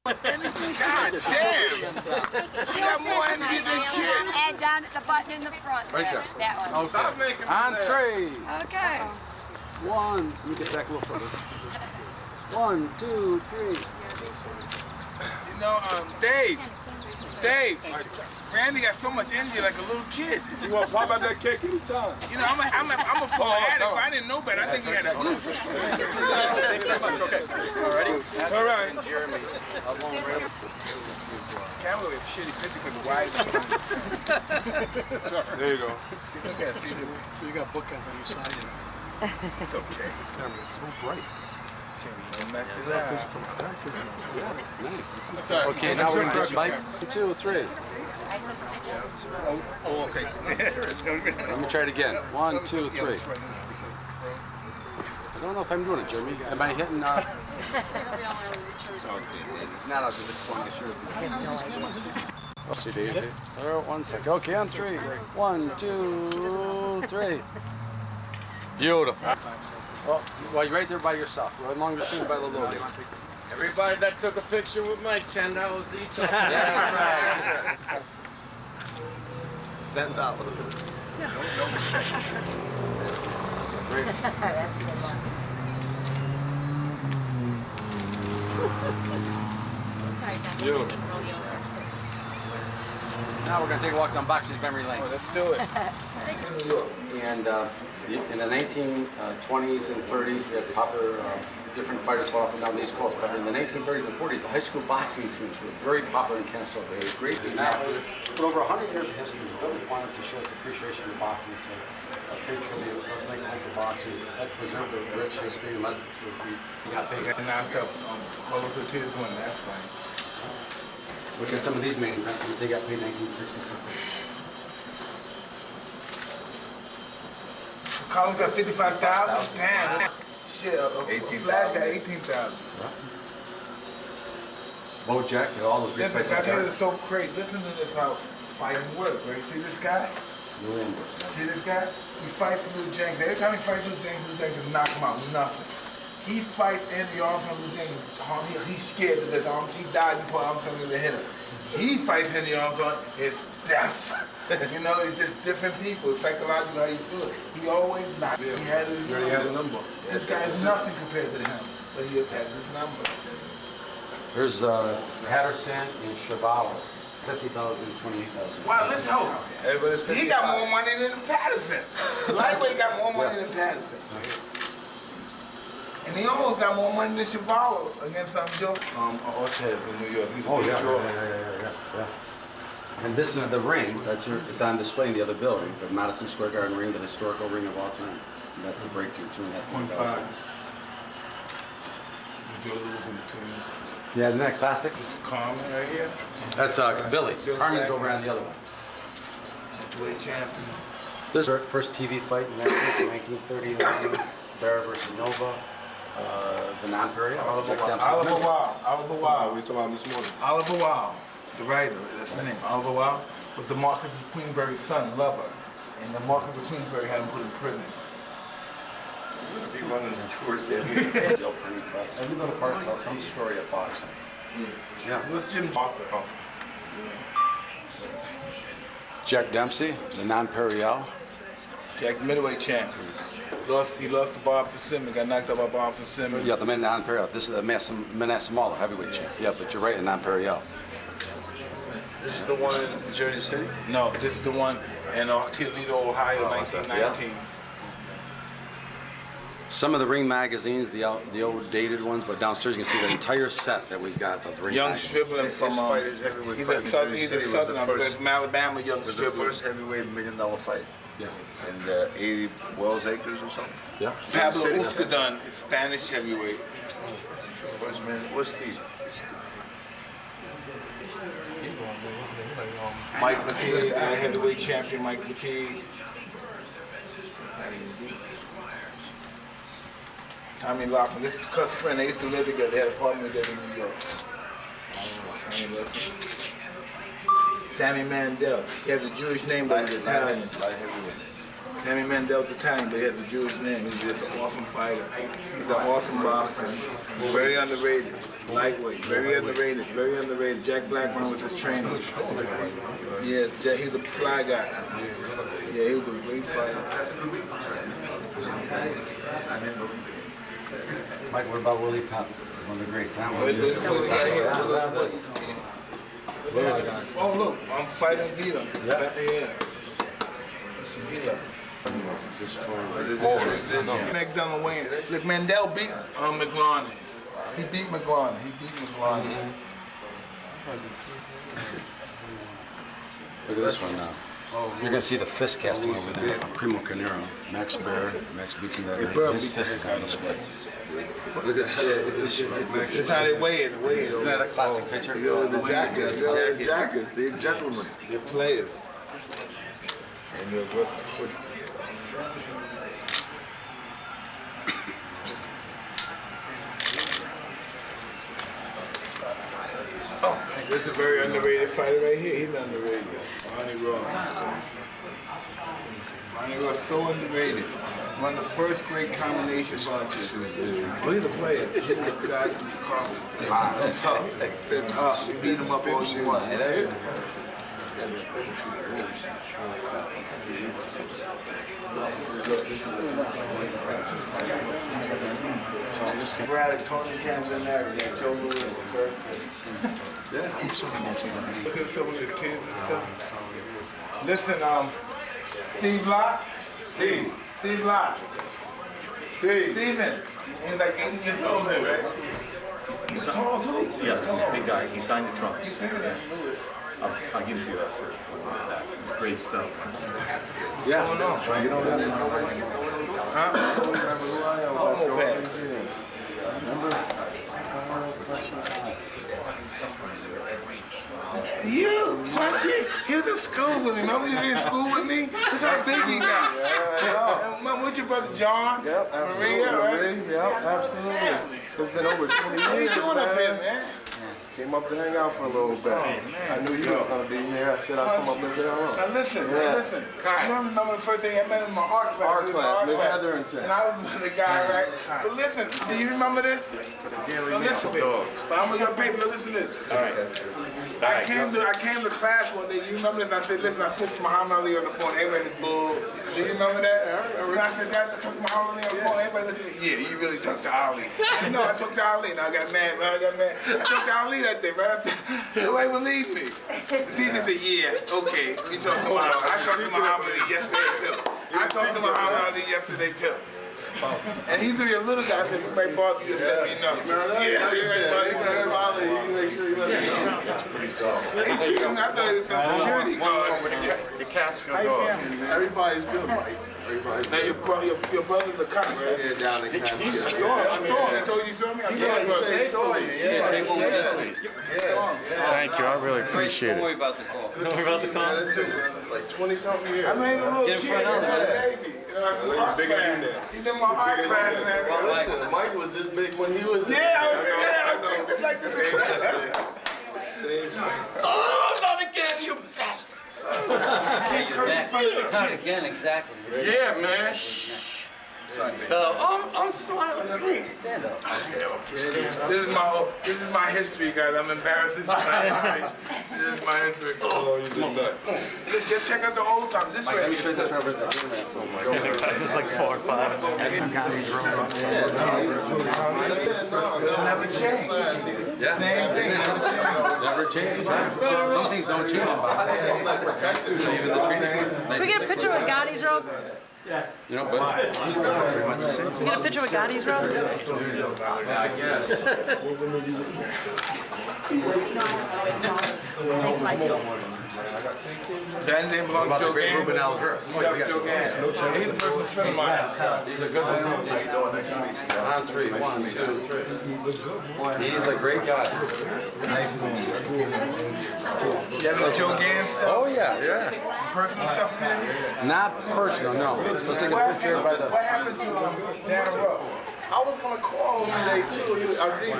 God damn! She got more energy than Kid. And down at the button in the front. Right there. That one. Oh, stop making me Entree. Okay. One. Let me get back a little further. 1, 2, 3. You know, Dave, Randy got so much energy like a little kid. You want to pop out that cake anytime? You know, I'm a former addict, but I didn't know better. I think he had a loose. Thank you very much. Okay. Alriady? All right. Jeremy. Camera with shitty picture because the wires are There you go. See, look at it. See, You got bookends on your side, you know. it's okay. This camera is so bright. Don't mess it up. Nice. Okay, now we're going to bite. 2, 3. Oh, okay. Let me try it again. 1, 2, 3. I don't know if I'm doing it, Jeremy. Am I hitting? Not I'll give it 20, sure. Oopsie daisy. 1 second. Okay, on 3. 1, 2, 3. Beautiful. Well, you're right there by yourself. Right along the street by the logo. Everybody that took a picture with Mike, $10 each. Yeah, that's right. $10. That's a good one. Sorry, John. Beautiful. Now we're going to take a walk down Boxing Memory Lane. Oh, let's do it. And in the 1920s and 30s, we had popular different fighters fought up and down the East Coast. But in the 1930s and 40s, the high school boxing teams were very popular in Kansas. They were great. But over 100 years of history, the village wanted to show its appreciation of boxing. So let's pay tribute. Let's make time for boxing. Let's preserve the rich history. And let's we got paid. They got knocked up. Close to kids won. That's fine. Look at some of these main events that they got paid 1966. Collins got 55,000. Damn. Shit. Flash got 18,000. Bojack and all those big Listen, fights. I think it's so great. Listen to this how fighting works. Right? See this guy? See this guy? He fights Lou Jenkins. Every time he fights Lou Jenkins can knock him out with nothing. He fights Andy Armstrong, Lou Jenkins. He's scared that he died before Armstrong even hit him. He fights Andy Armstrong, it's death. You know, it's just different people. It's psychological how you feel it. He always knocked. Yeah. He had his He had a number. This guy is nothing compared to him, but he has had his number. There's Patterson and Chevalo, 50,000, 28,000. Wow, let's hope. He got more money than Patterson. Lightweight got more money than Patterson. And he almost got more money than Chevalo against Joe. Orchard from New York. Oh yeah. And this is the ring. It's on display in the other building, the Madison Square Garden ring, the historical ring of all time. And that's the breakthrough, 2.5 .5. Joe Louis in between. Yeah, isn't that classic? This is Carmen right here. That's Billy. Carmen's over on the other one. Heavyweight champion. This is our first TV fight in 1939. Barra versus Nova. The non-period. Oliver Wilde. We saw him this morning. Oliver Wilde, the writer, that's the name. Oliver Wilde was the Marquis of Queensberry's son, lover. And the Marquis of Queensberry had him put in prison. You're going to be running the tours every day. Every little part tells some story of boxing. Yeah. What's Jim Arthur? Jack Dempsey, the non-period. Jack, middleweight champion. He lost to Bob Fitzsimmons, got knocked out by Bob Fitzsimmons. Yeah, the non-period. This is the Manasseh heavyweight champ. Yeah, but you're right, the non-period. This is the one in Jersey City? No, this is the one in Toledo, Ohio, 1919. Yeah. Some of the ring magazines, the old dated ones, but downstairs you can see the entire set that we've got of ring Young magazines. Stripling from His fight is heavyweight he's fight a in Southern, Jersey he's a City Southern, was the first, from Alabama, Young was the Stripling. first heavyweight $1 million fight. Yeah. And 80 Wells Acres or something. Yeah. Pablo Escudon, Spanish heavyweight. First man, what's Steve? Mike McKay, heavyweight champion, Mike McKay. Tommy Lockman, this is Cuz friend, they used to live together, they had an apartment together in New York. Sammy Mandel, he has a Jewish name but he's Italian. Light heavyweight. Sammy Mandel's Italian, but he has a Jewish name. He's just an awesome fighter. He's an awesome boxer. He's very underrated. Lightweight, very underrated, very underrated. Jack Blackman was his trainer. Yeah, he's a fly guy. Yeah, he was a great fighter. Mike, what about Willie Pop? One of the greats, huh? Look right here. Oh, look, I'm fighting Vita. Yeah. McDonald Wayne. Look, Mandel beat McLaren. He beat McLaren. Look at this one now. You're going to see the fist casting over there. Primo Carnero. Max Bear. Max beats him that night. His fist is on display. Look at this. That's how they weigh it. Isn't that a classic picture? The jackets, the gentlemen. They're players. And you're good. Oh, this is a very underrated fighter right here. He's underrated. Ronnie Ross. Ronnie Ross so underrated. One of the first great combination punches. Oh, he's a player. He's a guy from Chicago. Tough. You beat him up all you want. So I'm just gonna grab Tony Canzaneri, Joe Louis, yeah. Look at some of the kids and stuff. Listen, Steve Locke. Steve Locke. Steven. He's like 80 years old there, right? He's tall too. Yeah, he's a big guy. He signed the trunks. He's bigger than Louis. I'll give you that for that. It's great stuff. Yeah. Oh, no. You don't remember huh? You, Punchy, he was in school with me. Remember you was in school with me? Look how big he got. Remember with your brother John? Yep, absolutely. Maria, right? Yep, absolutely. It's been over 20 years. What are you doing up here, man? Came up to hang out for a little bit. I knew you were going to be here. I said I'd come up and say hello. Now listen, listen. I don't remember the first thing I met in my art class. Art class, Miss Hetherington. And I was the guy, right? But listen, do you remember this? Now listen, but I'm gonna paper. Listen to this. All right. I came to class one day. Do you remember this? I said, listen, I spoke to Muhammad Ali on the phone. Everybody was bull. Do you remember that? When I said that, I talked to Muhammad Ali on the phone. Everybody looked at me. Yeah, you really talked to Ali. No, I talked to Ali. And I got mad. I talked to Ali that day, right? Nobody believed me. The teacher said, yeah, okay. You talked to Muhammad. I talked to Muhammad Ali yesterday too. And he's a little guy. I said, if you might bother you, just let me know. Yeah, you might bother you. That's pretty soft. I thought it was some security guard. The cat's How gonna you go. feeling? Everybody's good, Mike. Everybody's Now your brother's a cop. right here down in Kansas. I saw him. I told you, you saw me? I saw him. Yeah, take one with this week. Thank you. I really appreciate Don't worry it. about the call. Don't worry about the call. Like 20-something years. I made a little Get in kid, front of him. baby. Bigger than that. He's in my art class and everything. Well, listen, Mike was this big when he was. Yeah, I was like this. Oh, not again, you bastard! Not again, exactly. Yeah, man. I'm smiling at me. Stand up. This is my history, guys. I'm embarrassed. This is my history. Just check out the old time. This way. Let me show this rubber. There's like 4 or 5. Never change. Yeah. Same thing. Never change. Some things don't change in boxing. Even the training. Can we get a picture with Gotti's robe? You know, but pretty much the same. Can we get a picture with Gotti's robe? Yeah, I guess. Thanks, Mike. That name belongs to Joe Great Gann. Ruben Alvarez. Joe Gann. He's a personal friend of mine. He's a good one. On 3, 1, 2, 3. He's a great guy. Nice man. You have any Joe Gann stuff? Oh yeah, yeah. Personal stuff there? Not personal, no. Let's take a picture by the. What happened to Dan Ruff? I was going to call him today, too. I think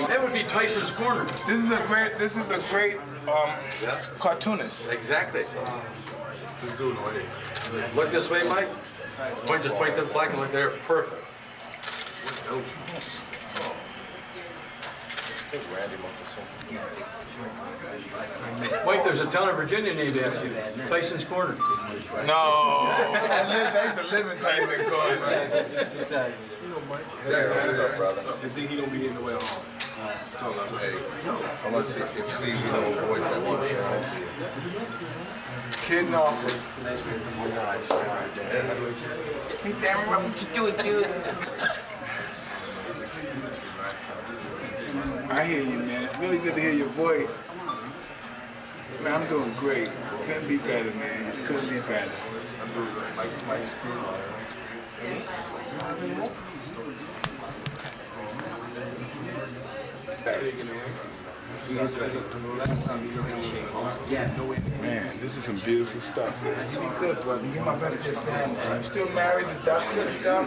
That would be Tyson's corner. This is a great cartoonist. Exactly. Let's do it, hey. Look this way, Mike. Just point to the plaque and look there. Perfect. Mike, there's a town in Virginia named after you. Tyson's Corner. No. That's the living Tyson Corner, man. You think he don't be in the way home? Tell us, hey, how much if you know boys that want to share kidding off it. Hey, damn right, what you doing, dude? I hear you, man. It's really good to hear your voice. Man, I'm doing great. Couldn't be better, man. Just couldn't be better. I'm doing great. My screen. Man, this is some beautiful stuff, man. You be good, brother. Get my best to your family. You still married to Dustin and stuff?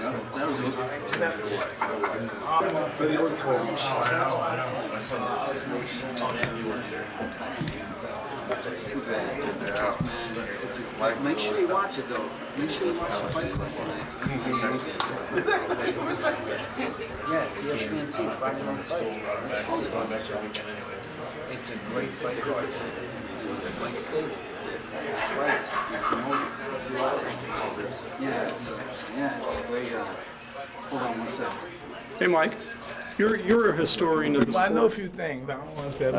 Make sure you watch it though. Make sure you watch the fight tonight. Yeah, it's ESPN 2, Friday Night Fights. It's a great fight card. Mike Stable. Yeah, it's a great. Hold on one second. Hey, Mike. You're a historian of the Well, I sport. know a few things. I don't want to say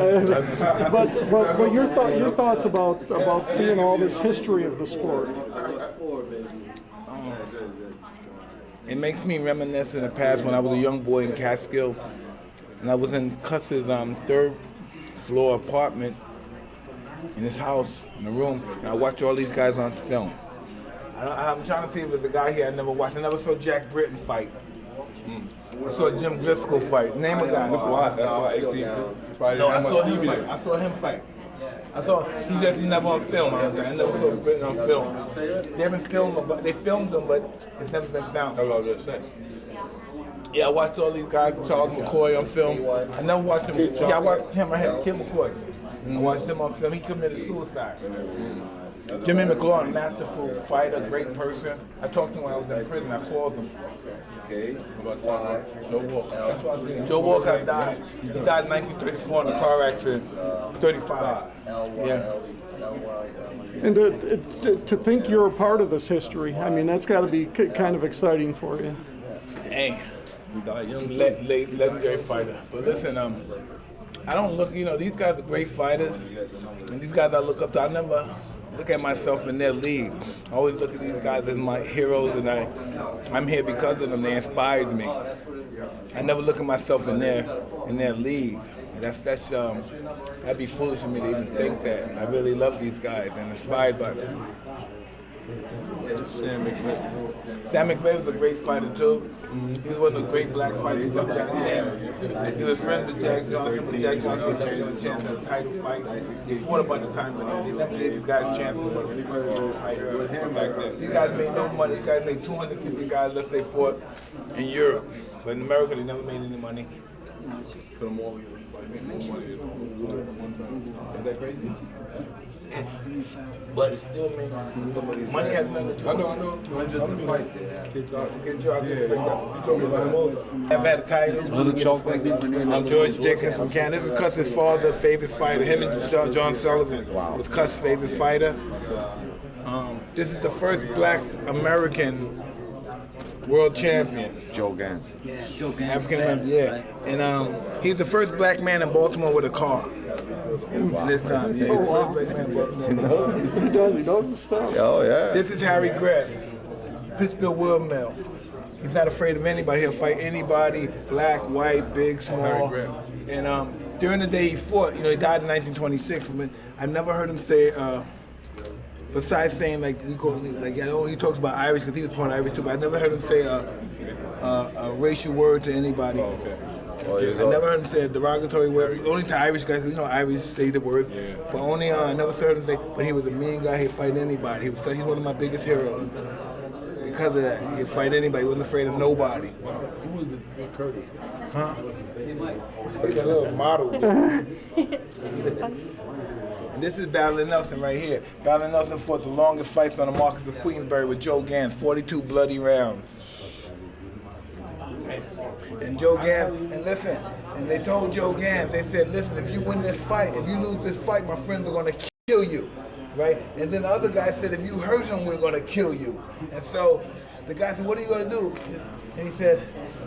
But your thoughts about seeing all this history of the sport. It makes me reminisce in the past when I was a young boy in Catskill, and I was in Custer's third floor apartment in his house, in a room, and I watched all these guys on film. I'm trying to see if there's a guy here I never watched. I never saw Jack Britton fight. I saw Jim Driscoll fight. Name a guy. That's why 18. No, I saw him fight. I saw him fight. He's never on film. I never saw Britton on film. They haven't filmed him, but they filmed him, but it's never been found. That's what I was just saying. Yeah, I watched all these guys, Charles McCoy on film. I never watched him. Yeah, I watched him. I had Kim McCoy. I watched him on film. He committed suicide. Jimmy McLaurin, masterful fighter, great person. I talked to him when I was in prison. I called him. Okay. Joe Walcott died. He died in 1934 in a car accident. 35. Yeah. And to think you're a part of this history, I mean, that's got to be kind of exciting for you. Hey, legendary fighter. But listen, I don't look, these guys are great fighters. And these guys I look up to, I never look at myself in their league. I always look at these guys as my heroes, and I'm here because of them. They inspired me. I never look at myself in their league. That'd be foolish of me to even think that. I really love these guys and inspired by them. Sam McVay was a great fighter too. He was one of the great black fighters who ever got a chance. He was friends with Jack Johnson, but Jack Johnson never got a chance at a title fight. He fought a bunch of times, but he never gave these guys chances for the title. These guys made no money. These guys made 250 guys if they fought in Europe. But in America, they never made any money. Is that crazy? But it's still money has nothing to do. I know. Hundreds of fights. I've had a title. I'm George Dickens from Canada. This is Custer's father's favorite fighter. Him and John Sullivan was Custer's favorite fighter. This is the first black American world champion. Joe Gans. Yeah, Joe Gans. African American, yeah. And he's the first black man in Baltimore with a car. In this time, yeah. He's the first black man in Baltimore. He knows his stuff. Oh, yeah. This is Harry Greb, Pittsburgh Will Mill. He's not afraid of anybody. He'll fight anybody, black, white, big, small. And during the day he fought, he died in 1926. But I never heard him say, besides saying he talks about Irish because he was part Irish too, but I never heard him say a racial word to anybody. I never heard him say a derogatory word. Only to Irish guys, Irish say the words. Yeah. But only I never heard him say. But he was a mean guy. He'd fight anybody. He's one of my biggest heroes. Because of that, he could fight anybody. He wasn't afraid of nobody. Who was the Curtis? Huh? Like a little model. And this is Battling Nelson right here. Battling Nelson fought the longest fights on the Marcus of Queensberry with Joe Gans, 42 bloody rounds. And Joe Gans, and listen, and they told Joe Gans, they said, listen, if you win this fight, if you lose this fight, my friends are gonna kill you, right? And then the other guy said, if you hurt him, we're gonna kill you. And so the guy said, what are you gonna do? And he said,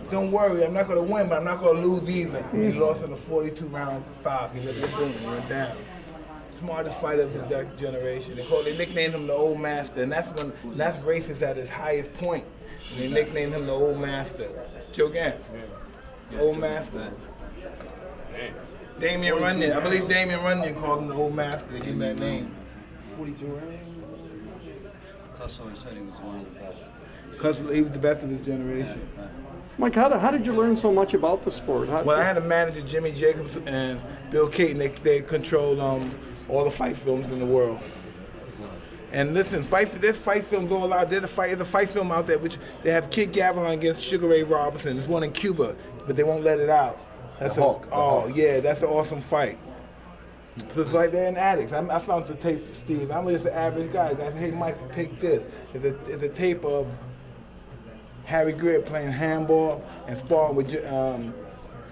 don't worry, I'm not gonna win, but I'm not gonna lose either. He lost in a 42-round foul. He let the boom, he went down. Smartest fighter of that generation. They nicknamed him the Old Master, and that's racist at its highest point. And they nicknamed him the Old Master. Joe Gans, Old Master. Damian Runyon, I believe Damian Runyon called him the Old Master. They gave him that name. 42 rounds? Cuss always said he was one of the best. Because he was the best of his generation. Mike, how did you learn so much about the sport? Well, I had a manager, Jimmy Jacobs and Bill Caton. They controlled all the fight films in the world. And listen, there's fight films all out. There's a fight film out there which they have Kid Gavilan against Sugar Ray Robinson. There's one in Cuba, but they won't let it out. That's yeah, that's an awesome fight. So it's like they're in addicts. I found the tape for Steve. I'm just an average guy. I said, hey, Mike, take this. It's a tape of Harry Greer playing handball and sparring with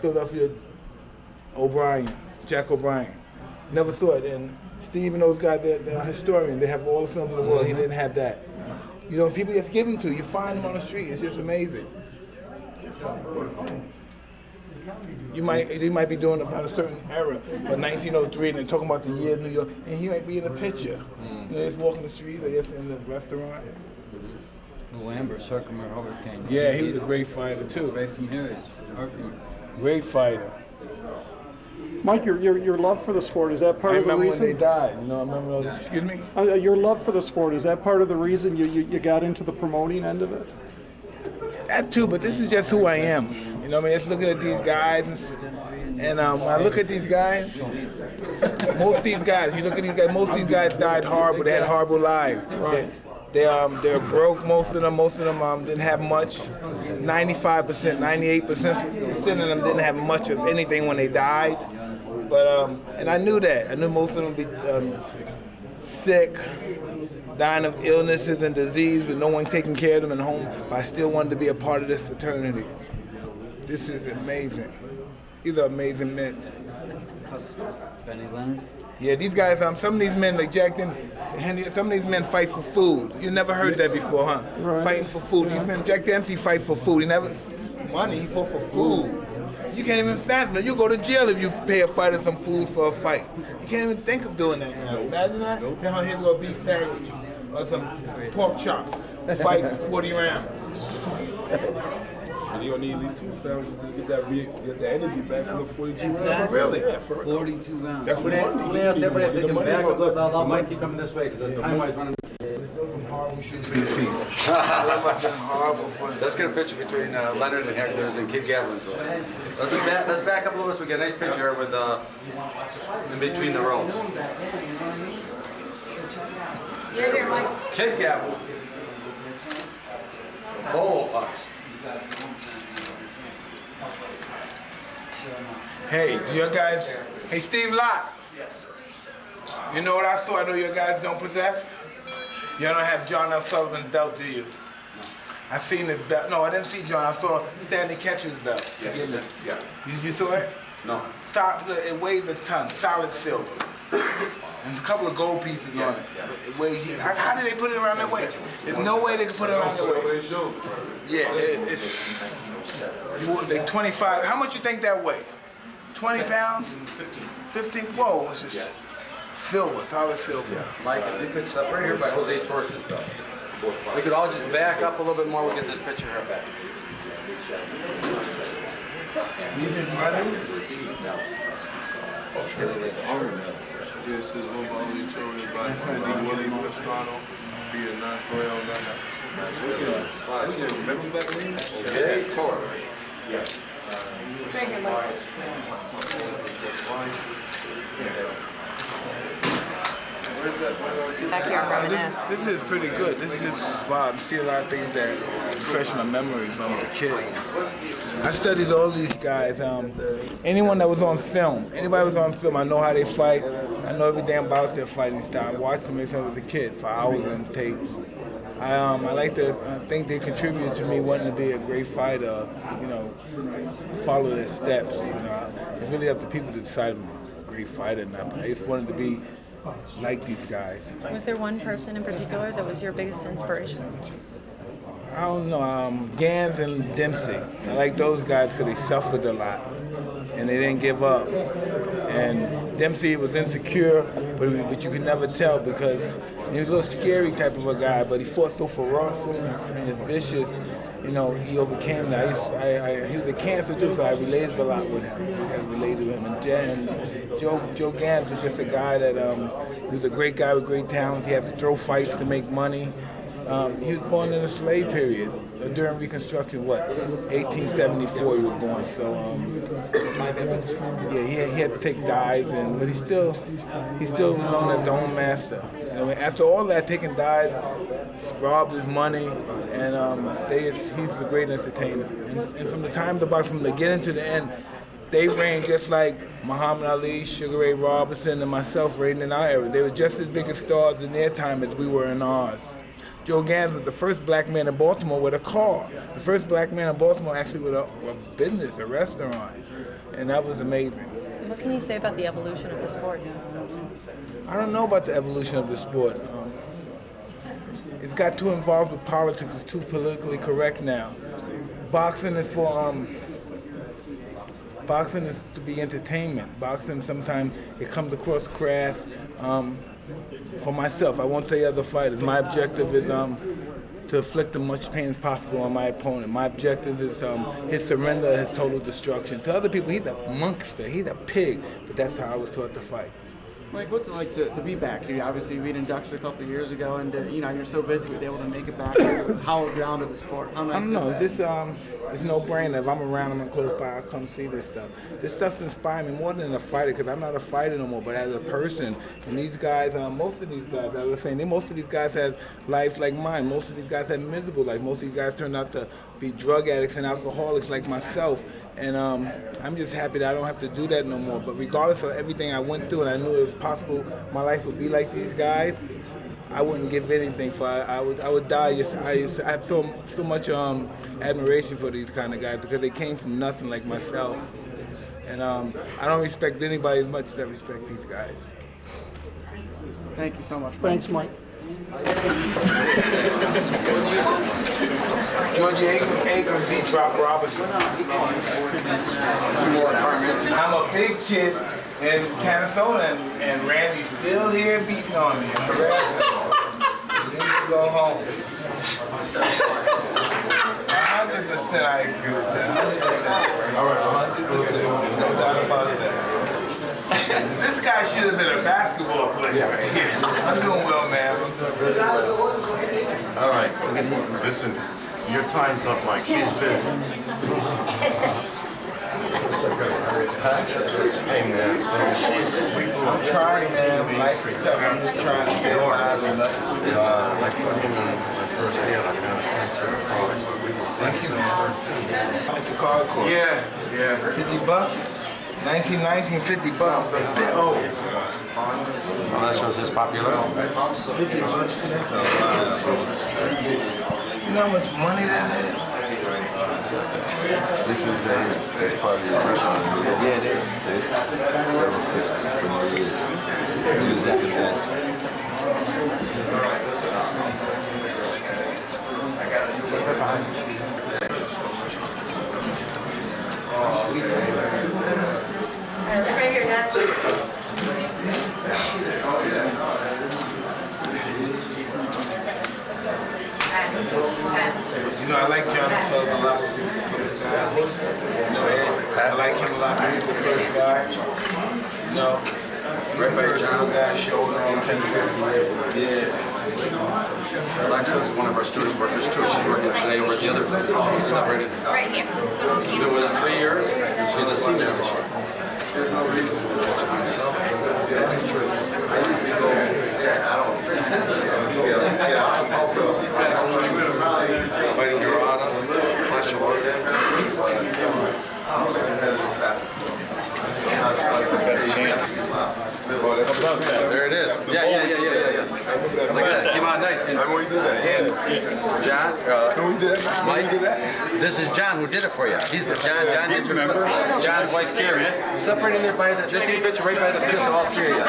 Philadelphia Jack O'Brien. Never saw it. And Steve and those guys, they're historians. They have all the films in the world. He didn't have that. You know, people just give them to you. You find them on the street. It's just amazing. They might be doing about a certain era, but 1903, and they're talking about the year of New York, and he might be in a picture. You know, just walking the street or just in the restaurant. Lou Amber, Circumar Hurricane. Yeah, he was a great fighter too. Right from here is Hurricane. Great fighter. Mike, your love for the sport, is that part of the reason? I remember when they died. You know, I remember those, excuse me? Your love for the sport, is that part of the reason you got into the promoting end of it? That too, but this is just who I am. You know what I mean? Just looking at these guys, and when I look at these guys, most of these guys, you look at these guys, most of these guys died horrible. They had horrible lives. Right. They're broke, most of them didn't have much. 95%, 98% of them didn't have much of anything when they died. But, and I knew that. I knew most of them would be sick, dying of illnesses and disease with no one taking care of them at home, but I still wanted to be a part of this fraternity. This is amazing. These are amazing men. Benny Leonard? Yeah, these guys, some of these men, like Jack Henry, some of these men fight for food. You never heard that before, huh? Right. Fighting for food. These men, Jack Dempsey fight for food. He never, money, he fought for food. You can't even fathom it. You go to jail if you pay a fighter some food for a fight. You can't even think of doing that now. Imagine that? Then here's a beef sandwich or some pork chops. Fight 40 rounds. And you're gonna need at least 2 sandwiches to get that energy back from the 42 rounds. Exactly. Really? Yeah, for real. 42 rounds. That's what Let me ask everybody if they can back up. I'll Mike keep coming this way because the time-wise running. Those some horrible shoots for your feet. Horrible fun. Let's get a picture between Leonard and Hector's and Kid Gavilan's. Let's back up a little bit so we get a nice picture here with in between the ropes. Kid Gavilan. Bolo Fox. Hey, do your guys, hey Steve Locke. You know what I saw? I know your guys don't possess? You don't have John L. Sullivan's belt, do you? I seen his belt. No, I didn't see John. I saw Stanley Ketch's belt. Yes. Yeah. You saw it? No. It weighs a ton, solid silver. And a couple of gold pieces on it. Yeah. It weighs, how did they put it around their waist? There's no way they could put it around their waist. Yeah, it's 25. How much you think that weighs? 20 pounds? 15. Whoa, it's just silver, solid silver. Yeah. Mike, if you could stop right here by Jose Torres' belt. We could all just back up a little bit more. We'll get this picture here back. These is running? This is one only children by Andy Willie Pastrano, be a 9-12 Remember back then? Okay, Torres. Yeah. Thank you, Mike. Backyard reminisce. This is pretty good. This is just, wow, I see a lot of things that refresh my memories when I was a kid. I studied all these guys. Anyone that was on film, anybody was on film, I know how they fight. I know every damn about their fighting style. I watched them since I was a kid for hours on tapes. I like to think they contributed to me wanting to be a great fighter, you know, follow their steps. You know, it's really up to people to decide if I'm a great fighter or not, but I just wanted to be like these guys. Was there one person in particular that was your biggest inspiration? I don't know, Gans and Dempsey. I like those guys because they suffered a lot and they didn't give up. And Dempsey was insecure, but you could never tell because he was a little scary type of a guy, but he fought so ferocious and vicious. You know, he overcame that. He was a cancer too, so I related a lot with him. I related with him. And Joe Gans was just a guy that he was a great guy with great talent. He had to throw fights to make money. He was born in the slave period, during Reconstruction, 1874 he was born, so yeah, he had to take dives, but he still was known as the own master. You know, after all that, taking dives, robbed his money, and he was a great entertainer. And from the time from the beginning to the end, they reigned just like Muhammad Ali, Sugar Ray Robinson, and myself reigned in our era. They were just as big as stars in their time as we were in ours. Joe Gans was the first black man in Baltimore with a car. The first black man in Baltimore actually with a business, a restaurant. And that was amazing. What can you say about the evolution of the sport? I don't know about the evolution of the sport. It's got too involved with politics. It's too politically correct now. Boxing is to be entertainment. Boxing, sometimes it comes across crass. For myself, I won't say other fighters. My objective is to inflict as much pain as possible on my opponent. My objective is his surrender, his total destruction. To other people, he's a monkster, he's a pig, but that's how I was taught to fight. Mike, what's it like to be back? You obviously we inducted a couple of years ago, and you know you're so busy to be able to make it back to the hallowed ground of the sport. How nice I don't know, is that? it's no brainer. If I'm around, I'm close by, I'll come see this stuff. This stuff inspires me more than a fighter, because I'm not a fighter no more, but as a person. And these guys, most of these guys, I was saying, most of these guys have lives like mine. Most of these guys have miserable lives. Most of these guys turned out to be drug addicts and alcoholics like myself. And I'm just happy that I don't have to do that no more. But regardless of everything I went through, and I knew it was possible my life would be like these guys, I wouldn't give anything for it. I would die. I have so much admiration for these kind of guys because they came from nothing like myself. And I don't respect anybody as much as I respect these guys. Thank you so much. Thanks, Mike. Georgie Abrams, he dropped Robinson. I'm a big kid in Canastota, and Randy's still here beating on me. You need to go home. 100% I agree with that. All right, 100%. No doubt about that. This guy should have been a basketball player right here. I'm doing well, man. I'm doing really well. All right, listen, your time's up, Mike. She's busy. Hey, man, I'm trying, man. Life is tough. I'm just trying to stay alive. I put in my first hand. I'm going to fracture the product, but we were friends since 13. How much the car cost? Yeah. $50? 1919, $50 a bit. Oh, Well, that shows his popularity. $50, that's a lot. You know how much money that is? This is as part of your restaurant. Yeah, it is. $750 for New Year's. Use that with this. Right here, Dad. You know, I like Jonathan Sullivan a lot. You know, Ed, I like him a lot. He's the first guy. You know, he's the first real guy showing off. Yeah. Alexa is one of our student workers too. She's working today over at the other place. She's separated. Right here. She's been with us 3 years. She's a senior this year. There's no reason to watch myself. There it is. Yeah. Look at that. Came out nice. And, When we did that, John, when we did that, Mike, this is John who did it for you. He's the John did your fist. John's wife Carrie. Step right in there by the, just take a picture right by the fist of all three of you.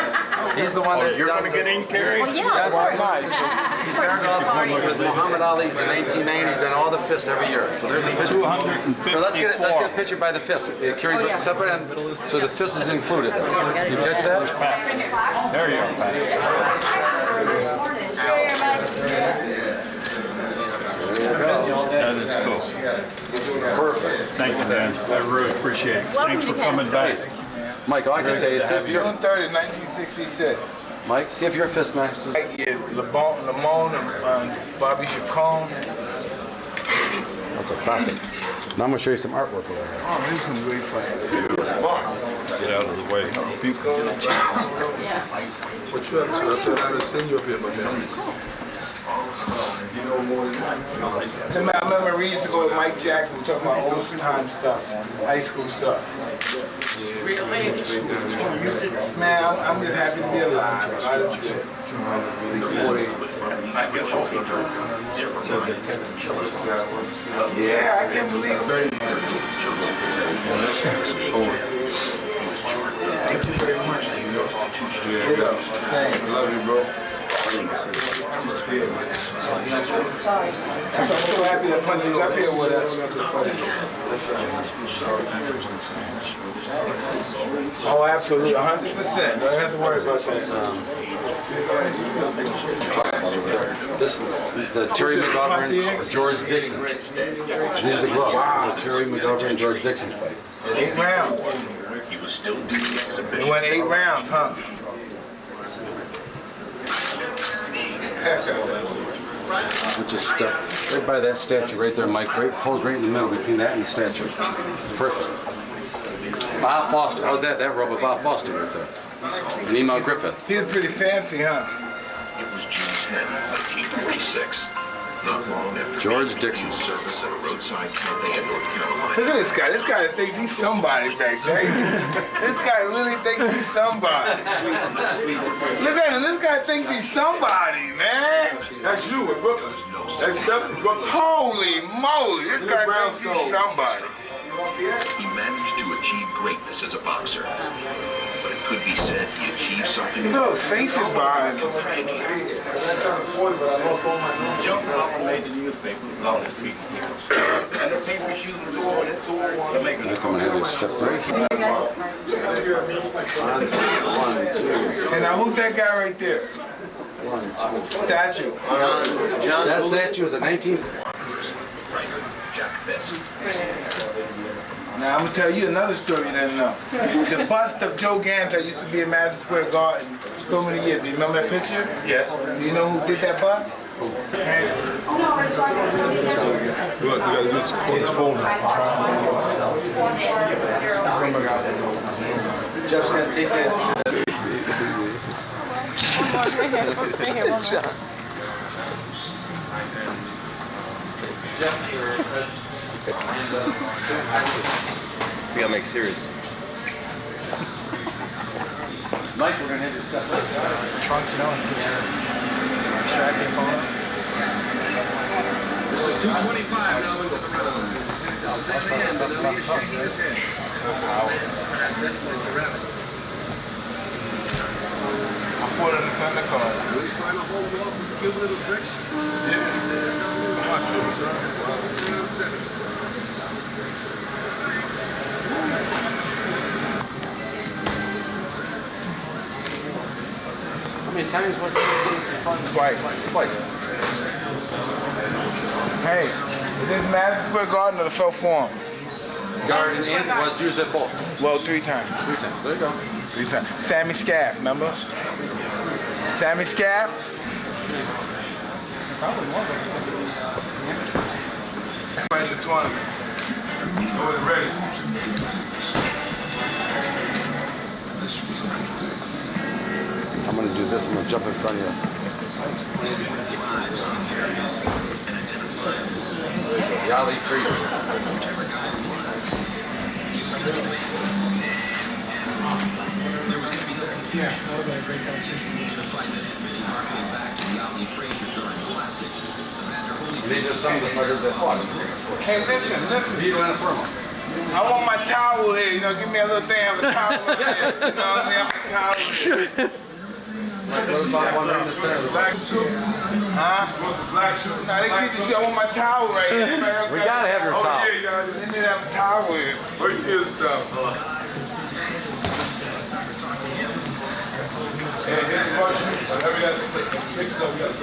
He's the one that You're going to get in, Carrie? Well, yeah. He started off with Muhammad Ali in the 1990s. He's done all the fists every year. So there's a picture. 254. So let's get a picture by the fist. Carrie, step right in. So the fist is included. You catch that? There you go, Pat. That is cool. Perfect. Thank you, Dan. I really appreciate it. Welcome Thanks to for coming Kansas. back. Mike, all I can say is see if you're, June 30, 1966. Mike, see if you're a fist master. Yeah, Lamone and Bobby Chacon. That's a classic. Now I'm going to show you some artwork over here. Oh, these some great fights. Get out of the way. What you up to? I said I'd send you up here, my man. I remember we used to go with Mike Jackson, we were talking about old time stuff, high school stuff. Man, I'm just happy to be alive. God is good. Yeah, I can't believe it. Thank you very much. Get up, same. Love you, bro. I'm so happy that Punchy's up here with us. Oh, absolutely, 100%. Don't have to worry about that. This, the Terry McGovern, George Dixon. These are the gloves. The Terry McGovern and George Dixon fight. 8 rounds. It went 8 rounds, huh? We'll just step right by that statue right there, Mike. Right, pose right in the middle between that and the statue. It's perfect. Bob Foster. How's that? That rub of Bob Foster right there. And Email Griffith. He was pretty fancy, huh? It was June 10, 1946. Not long after George Dixon. service at a roadside cafe in North Carolina. Look at this guy. This guy thinks he's somebody back there. This guy really thinks he's somebody. Look at him. This guy thinks he's somebody, man. That's you in Brooklyn. That's Steph in Brooklyn. Holy moly. This guy thinks he's somebody. He managed to achieve greatness as a boxer. But it could be said he achieved something. Look at those faces behind him. Joe Crawford made the newspaper with all his people. And the papers usually report it to make I'm coming ahead and step right here. 1, 2. And now who's that guy right there? 1, 2. Statue. That statue is a 19... Now I'm gonna tell you another story you didn't know. The bust of Joe Gans that used to be in Madison Square Garden for so many years. Do you remember that picture? Yes. Do you know who did that bust? You gotta just call his phone now. Jeff's gonna take that to the... We gotta make serious. Mike, we're gonna have you step right. Trunks, you know, and put your distracting phone. This is 225 now into the round. I fought in the center car. He's trying to hold you off with a few little tricks. How many times was it fun? Twice. Hey, is this Madison Square Garden or the South Forum? Garden and was used at both. Well, 3 times. 3 times. There you go. 3 times. Sammy Scaff, remember? Sammy Scaff? Fight the tournament. Oh, it's ready. I'm gonna do this. I'm gonna jump in front of you. Yali Freeman. Yeah. That would have been a great competition. This is a fight that had been marketing back to the Ali Frazier during Classics. These are some of the fighters that fought. Hey, listen. Vito and Firmo. I want my towel here, give me a little thing, have a towel here. You know what I mean? Have a towel here. What about one in the center? Black suit? Huh? What's the black suit? Nah, they keep this shit. I want my towel right here. We gotta have your towel. Oh, yeah, they need to have a towel here. Here's the towel. Hey, here's the question. Whatever you got to fix it up, we got to